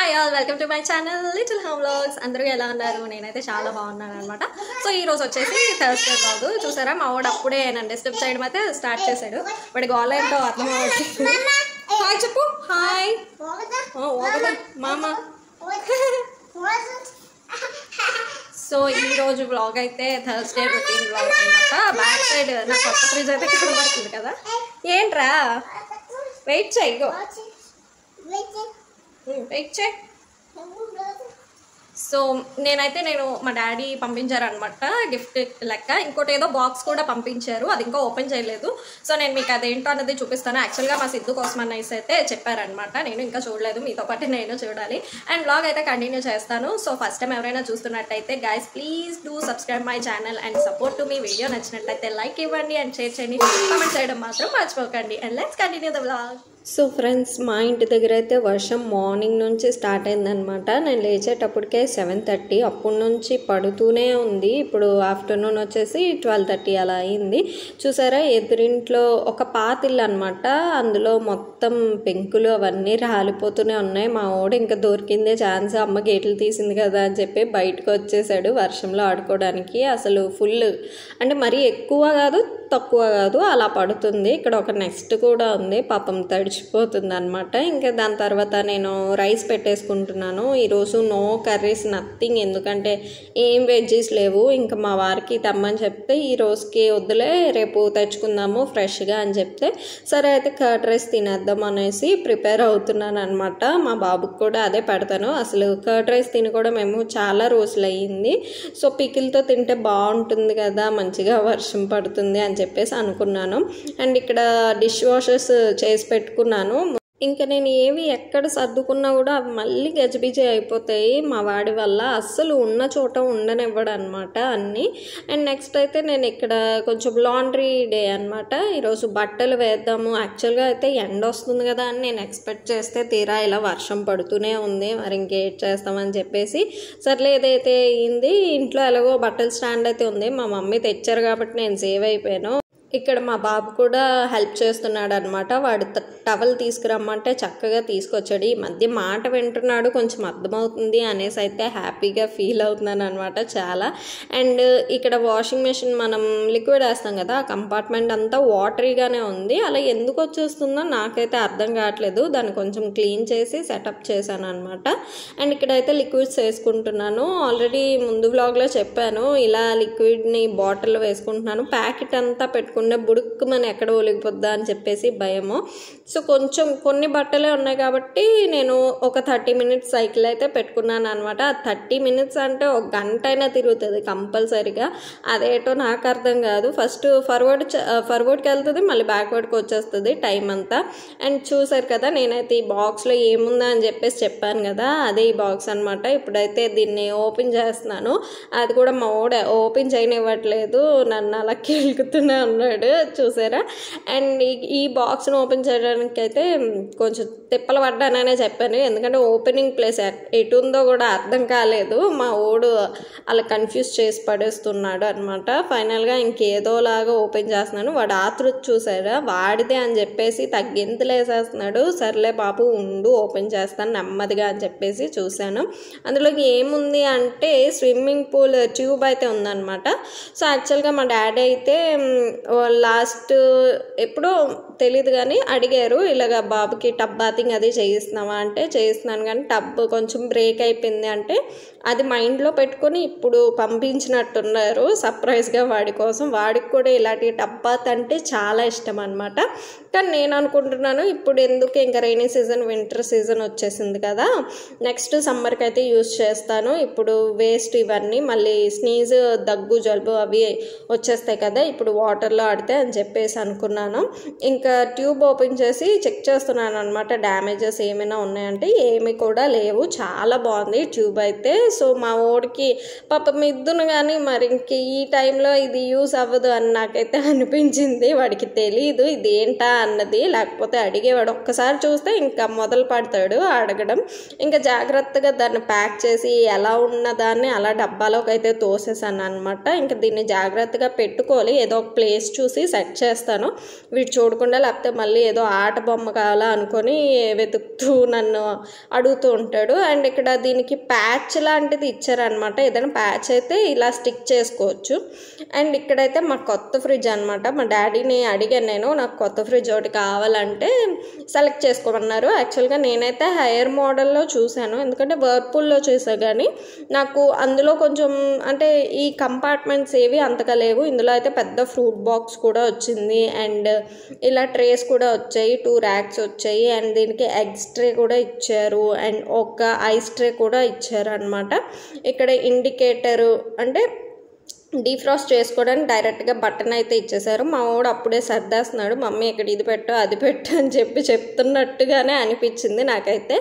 Hi all welcome to my channel little home vlogs. అందరూ ఎలా ఉన్నారు? నేనైతే చాలా బాగున్నాను అనమాట. సో ఈ రోజు వచ్చేసి థర్స్డే వ్లాగ్. చూసారా మా వాడు అప్పుడే నన్ను డిస్టర్బ్ చేయడం అయితే స్టార్ట్ చేశాడు. వాడికి ఆన్లైన్తో అర్థం అవ్వట్లేదు. హాయ్ చెప్పు. హాయ్ మామ. సో ఈ రోజు వ్లాగ్ అయితే థర్స్డే రొటీన్ వ్లాగ్ అనమాట. బ్యాక్ సైడ్ నా కొత్త ఫ్రిడ్జ్ అయితే కనబడుతుంది కదా. ఏంట్రా వెయిట్ చేయగో వెయిట్ చేయి. సో నేను మా డాడీ పంపించారనమాట గిఫ్ట్ లెక్క. ఇంకోటి ఏదో బాక్స్ కూడా పంపించారు, అది ఇంకా ఓపెన్ చేయలేదు. సో నేను మీకు అదేంటో అన్నది చూపిస్తాను. యాక్చువల్గా మా సిద్ధు కోసం అనేసి అయితే చెప్పారనమాట. నేను ఇంకా చూడలేదు, మీతో పాటు నేను చూడాలి. అండ్ వ్లాగ్ అయితే కంటిన్యూ చేస్తాను. సో ఫస్ట్ టైం ఎవరైనా చూస్తున్నట్టయితే guys please do subscribe my channel and support to me. Video నచ్చినట్లయితే లైక్ ఇవ్వండి అండ్ షేర్ చేయండి, కామెంట్ చేయడం మాత్రం మర్చిపోకండి. And let's continue the vlog. So friends, మా ఇంటి దగ్గర అయితే వర్షం మార్నింగ్ నుంచి స్టార్ట్ అయిందనమాట. నేను లేచేటప్పటికే 7:30, అప్పటి నుంచి పడుతూనే ఉంది. ఇప్పుడు ఆఫ్టర్నూన్ వచ్చేసి 12:30 అలా అయింది. చూసారా ఎదురింట్లో ఒక పాతిల్లు అనమాట, అందులో మొత్తం పెంకులు అవన్నీ రాలిపోతూనే ఉన్నాయి. మా వాడు ఇంకా దొరికిందే ఛాన్స్, అమ్మ గేట్లు తీసింది కదా అని చెప్పి బయటకు వచ్చేసాడు వర్షంలో ఆడుకోవడానికి. అసలు ఫుల్ అంటే మరీ ఎక్కువ కాదు తక్కువ కాదు అలా పడుతుంది. ఇక్కడ ఒక నెక్స్ట్ కూడా ఉంది, పాపం తడిచిపోతుంది అనమాట. ఇంకా దాని తర్వాత నేను రైస్ పెట్టేసుకుంటున్నాను. ఈరోజు నో కర్రీస్ నథింగ్, ఎందుకంటే ఏం వెజ్జీస్ లేవు. ఇంకా మా వారికి తెమ్మని చెప్తే ఈ రోజుకి వద్దులే రేపు తెచ్చుకుందాము ఫ్రెష్గా అని చెప్తే సరే అయితే కర్డ్ రైస్ తినేద్దాం అనేసి ప్రిపేర్ అవుతున్నాను అనమాట. మా బాబుకి కూడా అదే పెడతాను. అసలు కర్డ్ రైస్ తిని కూడా మేము చాలా రోజులు అయ్యింది. సో పికిల్తో తింటే బాగుంటుంది కదా, మంచిగా వర్షం పడుతుంది అని చెప్పేసి అనుకున్నాను. అండ్ ఇక్కడ డిష్ వాషర్స్ చేసి పెట్టుకున్నాను. ఇంకా నేను ఏవి ఎక్కడ సర్దుకున్నా కూడా అవి మళ్ళీ గజిబిజి అయిపోతాయి మా వాడి వల్ల. అస్సలు ఉన్న చోట ఉండనివ్వడు అనమాట అన్నీ. అండ్ నెక్స్ట్ అయితే నేను ఇక్కడ కొంచెం లాండ్రీ డే అనమాట. ఈరోజు బట్టలు వేద్దాము. యాక్చువల్గా అయితే ఎండ వస్తుంది కదా అని నేను ఎక్స్పెక్ట్ చేస్తే తీరా ఇలా వర్షం పడుతూనే ఉంది. మరి ఇంకేం చేస్తామని చెప్పేసి సర్లే ఏదైతే అయింది. ఇంట్లో ఎలాగో బట్టల స్టాండ్ అయితే ఉంది, మా మమ్మీ తెచ్చారు కాబట్టి నేను సేవ్ అయిపోయాను. ఇక్కడ మా బాబు కూడా హెల్ప్ చేస్తున్నాడు అనమాట. వాడు టవల్ తీసుకురమ్మంటే చక్కగా తీసుకొచ్చాడు. ఈ మధ్య మాట వింటున్నాడు, కొంచెం అర్థమవుతుంది అనేసి అయితే హ్యాపీగా ఫీల్ అవుతున్నాను అనమాట చాలా. అండ్ ఇక్కడ వాషింగ్ మెషిన్ మనం లిక్విడ్ వేస్తాం కదా, ఆ కంపార్ట్మెంట్ అంతా వాటరీగానే ఉంది. అలా ఎందుకు వచ్చేస్తుందో నాకైతే అర్థం కావట్లేదు. దాన్ని కొంచెం క్లీన్ చేసి సెటప్ చేశాను అనమాట. అండ్ ఇక్కడైతే లిక్విడ్స్ వేసుకుంటున్నాను. ఆల్రెడీ ముందు వ్లాగ్లో చెప్పాను, ఇలా లిక్విడ్ని బాటిల్లో వేసుకుంటున్నాను. ప్యాకెట్ అంతా పెట్టుకుంటే బుడుక్కు మన ఎక్కడ ఒలిగిపోద్దా అని చెప్పేసి భయము. సో కొంచెం కొన్ని బట్టలే ఉన్నాయి కాబట్టి నేను ఒక 30 మినిట్స్ సైకిల్ అయితే పెట్టుకున్నాను అనమాట. 30 మినిట్స్ అంటే ఒక గంట అయినా తిరుగుతుంది కంపల్సరీగా. అదేటో నాకు అర్థం కాదు. ఫస్ట్ ఫార్వర్డ్కి వెళ్తుంది, మళ్ళీ బ్యాక్వర్డ్కి వచ్చేస్తుంది టైం అంతా. అండ్ చూసారు కదా, నేనైతే ఈ బాక్స్లో ఏముందా అని చెప్పేసి చెప్పాను కదా, అదే ఈ బాక్స్ అనమాట. ఇప్పుడైతే దీన్ని ఓపెన్ చేస్తున్నాను. అది కూడా మా వాడు ఓపెన్ చేయనివ్వట్లేదు, నన్ను అలా కెలుకుతూనే ఉన్నాడు చూసారా. అండ్ ఈ బాక్స్ను ఓపెన్ చేయడానికి అయితే కొంచెం తిప్పలు పడ్డాననే చెప్పాను, ఎందుకంటే ఓపెనింగ్ ప్లేస్ ఎటు ఉందో కూడా అర్థం కాలేదు. మా ఓడు అలా కన్ఫ్యూజ్ చేసి పడేస్తున్నాడు అనమాట. ఫైనల్గా ఇంకేదోలాగా ఓపెన్ చేస్తున్నాను. వాడు ఆతృత చూసారా, వాడిదే అని చెప్పేసి తగ్గింతలు వేసేస్తున్నాడు. సర్లే బాబు ఉండు ఓపెన్ చేస్తాను నెమ్మదిగా అని చెప్పేసి చూశాను. అందులోకి ఏముంది అంటే స్విమ్మింగ్ పూల్ ట్యూబ్ అయితే ఉందన్నమాట. సో యాక్చువల్గా మా డాడీ అయితే లాస్ట్ ఎప్పుడో తెలీదు కానీ అడిగారు, ఇలాగ బాబుకి టబ్ బాతింగ్ అది చేయిస్తున్నావా అంటే చేయిస్తున్నాను, కానీ టబ్ కొంచెం బ్రేక్ అయిపోయింది అంటే అది మైండ్లో పెట్టుకొని ఇప్పుడు పంపించినట్టున్నారు సర్ప్రైజ్గా వాడి కోసం. వాడికి కూడా ఇలాంటి టబ్ బాత్ అంటే చాలా ఇష్టం అనమాట. కానీ నేను అనుకుంటున్నాను ఇప్పుడు ఎందుకు, ఇంకా రైనీ సీజన్ వింటర్ సీజన్ వచ్చేసింది కదా, నెక్స్ట్ సమ్మర్కి అయితే యూజ్ చేస్తాను. ఇప్పుడు వేస్ట్ ఇవన్నీ మళ్ళీ స్నీజ్ దగ్గు జలుబు అవి వచ్చేస్తాయి కదా ఇప్పుడు వాటర్లో ఆడితే అని చెప్పేసి అనుకున్నాను. ఇంకా ట్యూబ్ ఓపెన్ చేసి చెక్ చేస్తున్నాను అనమాట, డ్యామేజెస్ ఏమైనా ఉన్నాయంటే ఏమి కూడా లేవు. చాలా బాగుంది ట్యూబ్ అయితే. సో మా ఓడికి పాపం ఇద్దును కానీ మరి ఇంక ఈ టైంలో ఇది యూస్ అవ్వదు అని నాకైతే అనిపించింది. వాడికి తెలీదు ఇదేంటా అన్నది, లేకపోతే అడిగేవాడు. ఒక్కసారి చూస్తే ఇంకా మొదలు పడతాడు అడగడం. ఇంకా జాగ్రత్తగా దాన్ని ప్యాక్ చేసి ఎలా ఉన్నదాన్ని అలా డబ్బాలోకి అయితే తోసేసాను అనమాట. ఇంకా దీన్ని జాగ్రత్తగా పెట్టుకోవాలి, ఏదో ఒక ప్లేస్ చూసి సెట్ చేస్తాను. వీడు చూడకుండా లేకపోతే మళ్ళీ ఏదో ఆట బొమ్మ కావాలా అనుకొని వెతుకుతూ నన్ను అడుగుతూ ఉంటాడు. అండ్ ఇక్కడ దీనికి ప్యాచ్ లాంటిది ఇచ్చారనమాట. ఏదైనా ప్యాచ్ అయితే ఇలా స్టిక్ చేసుకోవచ్చు. అండ్ ఇక్కడైతే మా కొత్త ఫ్రిడ్జ్ అనమాట. మా డాడీని అడిగాను నేను, నాకు కొత్త ఫ్రిడ్జ్ ఒకటి కావాలంటే సెలెక్ట్ చేసుకోమన్నారు. యాక్చువల్గా నేనైతే హైయర్ మోడల్లో చూశాను, ఎందుకంటే వర్పూల్లో చూసా, కానీ నాకు అందులో కొంచెం అంటే ఈ కంపార్ట్మెంట్స్ ఏవి అంతగా లేవు. ఇందులో అయితే పెద్ద ఫ్రూట్ బాక్స్ కూడా వచ్చింది, అండ్ ఇలా ట్రేస్ కూడా వచ్చాయి, 2 ర్యాక్స్ వచ్చాయి, అండ్ దీనికి ఎగ్స్ ట్రే కూడా ఇచ్చారు, అండ్ ఒక ఐస్ ట్రే కూడా ఇచ్చారు అనమాట. ఇక్కడ ఇండికేటరు అంటే డీఫ్రాస్ట్ చేసుకోవడానికి డైరెక్ట్గా బటన్ అయితే ఇచ్చేసారు. మా వాడు అప్పుడే సర్దేస్తున్నాడు, మమ్మీ ఇక్కడ ఇది పెట్టు అది పెట్టు అని చెప్తున్నట్టుగానే అనిపించింది నాకైతే.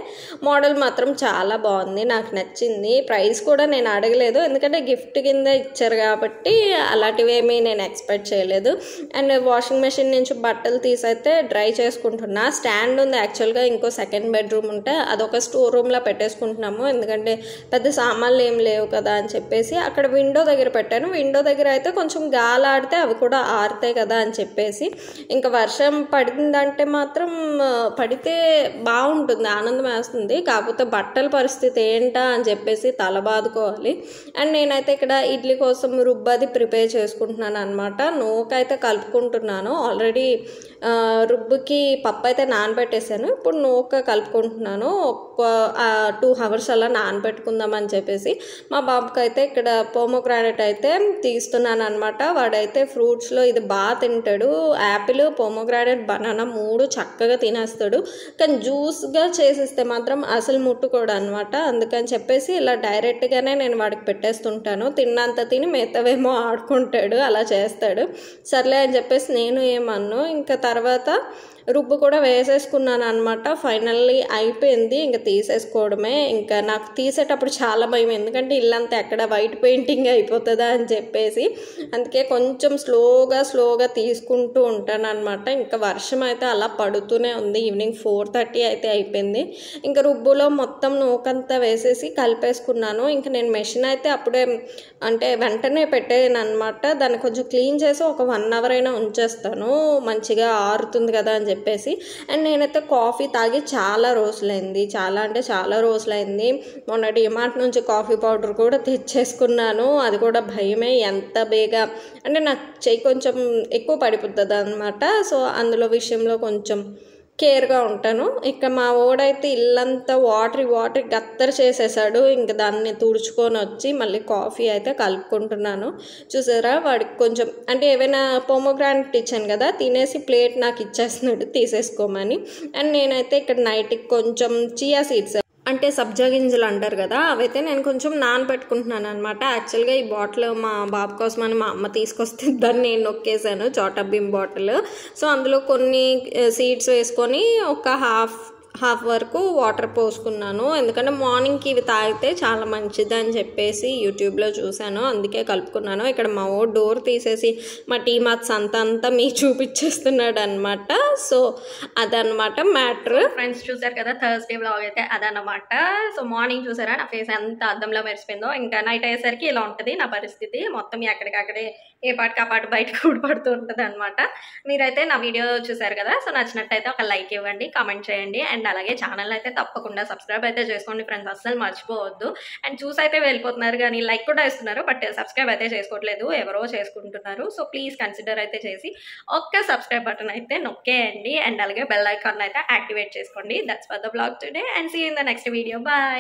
మోడల్ మాత్రం చాలా బాగుంది, నాకు నచ్చింది. ప్రైస్ కూడా నేను అడగలేదు, ఎందుకంటే గిఫ్ట్ కింద ఇచ్చారు కాబట్టి అలాంటివేమీ నేను ఎక్స్పెక్ట్ చేయలేదు. అండ్ వాషింగ్ మెషిన్ నుంచి బట్టలు తీసైతే డ్రై చేసుకుంటున్నా. స్టాండ్ ఉంది యాక్చువల్గా, ఇంకో సెకండ్ బెడ్రూమ్ ఉంటే అదొక స్టోర్ రూమ్లో పెట్టేసుకుంటున్నాము, ఎందుకంటే పెద్ద సామాన్లు ఏం లేవు కదా అని చెప్పేసి. అక్కడ విండో దగ్గర పెట్టాను. విండో దగ్గర అయితే కొంచెం గాలి ఆడితే అవి కూడా ఆరుతాయి కదా అని చెప్పేసి. ఇంకా వర్షం పడిందంటే మాత్రం పడితే బాగుంటుంది, ఆనందం వేస్తుంది. కాకపోతే బట్టల పరిస్థితి ఏంటా అని చెప్పేసి తల బాదుకోవాలి. అండ్ నేనైతే ఇక్కడ ఇడ్లీ కోసం రుబ్బది ప్రిపేర్ చేసుకుంటున్నాను అనమాట. నూకైతే కలుపుకుంటున్నాను. ఆల్రెడీ రుబ్బుకి పప్పు అయితే నానబెట్టేసాను, ఇప్పుడు నూక కలుపుకుంటున్నాను. ఒక 2 hours అలా నానబెట్టుకుందామని చెప్పేసి. మా బాబుకి అయితే ఇక్కడ పోమోగ్రానైట్ అయితే తీస్తున్నాను అనమాట. వాడైతే ఫ్రూట్స్లో ఇది బాగా తింటాడు. యాపిల్, పోమోగ్రానైట్, బనానా 3 చక్కగా తినేస్తాడు, కానీ జ్యూస్గా చేసిస్తే మాత్రం అసలు ముట్టుకోడు అనమాట. అందుకని చెప్పేసి ఇలా డైరెక్ట్గానే నేను వాడికి పెట్టేస్తుంటాను. తిన్నంత తిని మిగతావేమో ఆడుకుంటాడు, అలా చేస్తాడు. సర్లే అని చెప్పేసి నేను ఏమన్ను. ఇంకా తర్వాత రుబ్బు కూడా వేసేసుకున్నాను అనమాట. ఫైనల్లీ అయిపోయింది, ఇంకా తీసేసుకోవడమే. ఇంకా నాకు తీసేటప్పుడు చాలా భయం, ఎందుకంటే ఇల్లంతా ఎక్కడ వైట్ పెయింటింగ్ అయిపోతుందా అని చెప్పేసి. అందుకే కొంచెం స్లోగా తీసుకుంటూ ఉంటాను అనమాట. ఇంకా వర్షం అయితే అలా పడుతూనే ఉంది. ఈవినింగ్ 4:30 అయితే అయిపోయింది. ఇంకా రుబ్బులో మొత్తం నూకంతా వేసేసి కలిపేసుకున్నాను. ఇంకా నేను మెషిన్ అయితే అప్పుడే అంటే వెంటనే పెట్టాను అనమాట. దాన్ని కొంచెం క్లీన్ చేసి ఒక 1 hour అయినా ఉంచేస్తాను, మంచిగా ఆరుతుంది కదా అని చెప్పేసి. అండ్ నేనైతే కాఫీ తాగి చాలా రోజులైంది, చాలా అంటే చాలా రోజులైంది. మొన్న డిమార్ట్ నుంచి కాఫీ పౌడర్ కూడా తెచ్చేసుకున్నాను. అది కూడా భయమే, ఎంత బేగా అంటే నాకు చెయ్యి కొంచెం ఎక్కువ పడిపోతుంది అనమాట. సో అందులో విషయంలో కొంచెం కేర్గా ఉంటాను. ఇక మా ఓడైతే ఇల్లంతా వాటరీ గత్తర చేసేసాడు. ఇంక దాన్ని తుడుచుకొని వచ్చి మళ్ళీ కాఫీ అయితే కలుపుకుంటున్నాను. చూసారా, వాడికి కొంచెం అంటే ఏవైనా పోమోగ్రానైట్ ఇచ్చాను కదా, తినేసి ప్లేట్ నాకు ఇచ్చేస్తున్నాడు తీసేసుకోమని. అండ్ నేనైతే ఇక్కడ నైట్కి కొంచెం చియా సీడ్స్ అంటే సబ్జా గింజలు అంటారు కదా, అవైతే నేను కొంచెం నానబెట్టుకుంటున్నాను అనమాట. యాక్చువల్గా ఈ బాటిల్ మా బాబు కోసం అని మా అమ్మ తీసుకొస్తే దాన్ని నేను నొక్కేసాను, చోటా భీమ్ బాటిల్. సో అందులో కొన్ని సీడ్స్ వేసుకొని ఒక హాఫ్ వరకు వాటర్ పోసుకున్నాను, ఎందుకంటే మార్నింగ్కి ఇవి తాగితే చాలా మంచిది అని చెప్పేసి యూట్యూబ్లో చూశాను, అందుకే కలుపుకున్నాను. ఇక్కడ మా ఓ డోర్ తీసేసి మా టీ మాత్స్ అంతా మీకు చూపించేస్తున్నాడు అనమాట. సో అదనమాట మ్యాటర్. ఫ్రెండ్స్ చూసారు కదా, థర్స్డే వ్లాగ్ అయితే అదనమాట. సో మార్నింగ్ చూసారా నా ఫేస్ ఎంత అద్దంలో మెరిసిపోయిందో. ఇంకా నైట్ అయ్యేసరికి ఇలా ఉంటుంది నా పరిస్థితి, మొత్తం ఎక్కడికక్కడే ఏ పాటికి ఆ పాటు బయటకు ఊడిపడుతూ ఉంటుంది అనమాట. మీరైతే నా వీడియో చూసారు కదా, సో నచ్చినట్టయితే ఒక లైక్ ఇవ్వండి, కామెంట్ చేయండి, అండ్ అలాగే ఛానల్ అయితే తప్పకుండా సబ్స్క్రైబ్ అయితే చేసుకోండి ఫ్రెండ్స్, అస్సలు మర్చిపోవద్దు. అండ్ చూసి అయితే వెళ్ళిపోతున్నారు కానీ లైక్ కూడా ఇస్తున్నారు, బట్ సబ్స్క్రైబ్ అయితే చేసుకోవట్లేదు, ఎవరో చేసుకుంటున్నారు. సో ప్లీజ్ కన్సిడర్ అయితే చేసి ఒక్క సబ్స్క్రైబ్ బటన్ అయితే నొక్కేయండి, అండ్ అలాగే బెల్ ఐకాన్ అయితే యాక్టివేట్ చేసుకోండి. That's for the blog today, and see you in the next video. Bye.